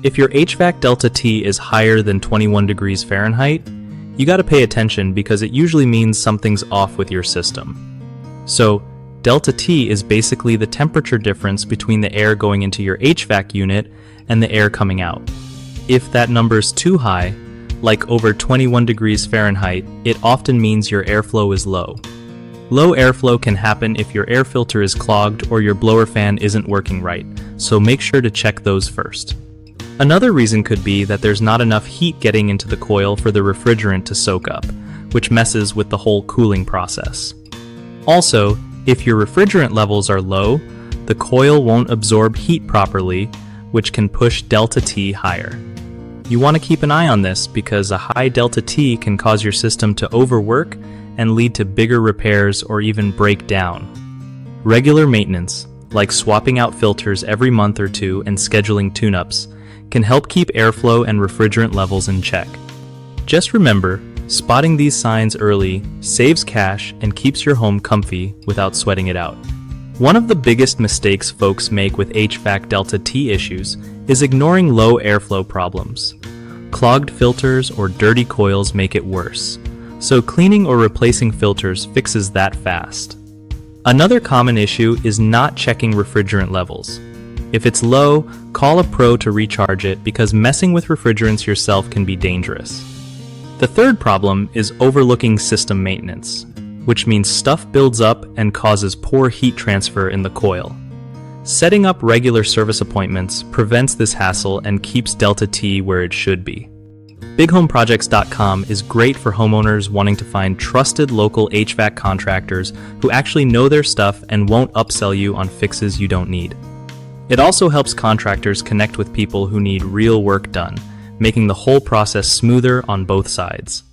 If your HVAC Delta T is higher than 21 degrees Fahrenheit, you gotta pay attention because it usually means something's off with your system. So, Delta T is basically the temperature difference between the air going into your HVAC unit and the air coming out. If that number's too high, like over 21 degrees Fahrenheit, it often means your airflow is low. Low airflow can happen if your air filter is clogged or your blower fan isn't working right, so make sure to check those first. Another reason could be that there's not enough heat getting into the coil for the refrigerant to soak up, which messes with the whole cooling process. Also, if your refrigerant levels are low, the coil won't absorb heat properly, which can push Delta T higher. You want to keep an eye on this because a high Delta T can cause your system to overwork and lead to bigger repairs or even break down. Regular maintenance, like swapping out filters every month or two and scheduling tune-ups, can help keep airflow and refrigerant levels in check. Just remember, spotting these signs early saves cash and keeps your home comfy without sweating it out. One of the biggest mistakes folks make with HVAC Delta T issues is ignoring low airflow problems. Clogged filters or dirty coils make it worse, so cleaning or replacing filters fixes that fast. Another common issue is not checking refrigerant levels. If it's low, call a pro to recharge it because messing with refrigerants yourself can be dangerous. The third problem is overlooking system maintenance, which means stuff builds up and causes poor heat transfer in the coil. Setting up regular service appointments prevents this hassle and keeps Delta T where it should be. BigHomeProjects.com is great for homeowners wanting to find trusted local HVAC contractors who actually know their stuff and won't upsell you on fixes you don't need. It also helps contractors connect with people who need real work done, making the whole process smoother on both sides.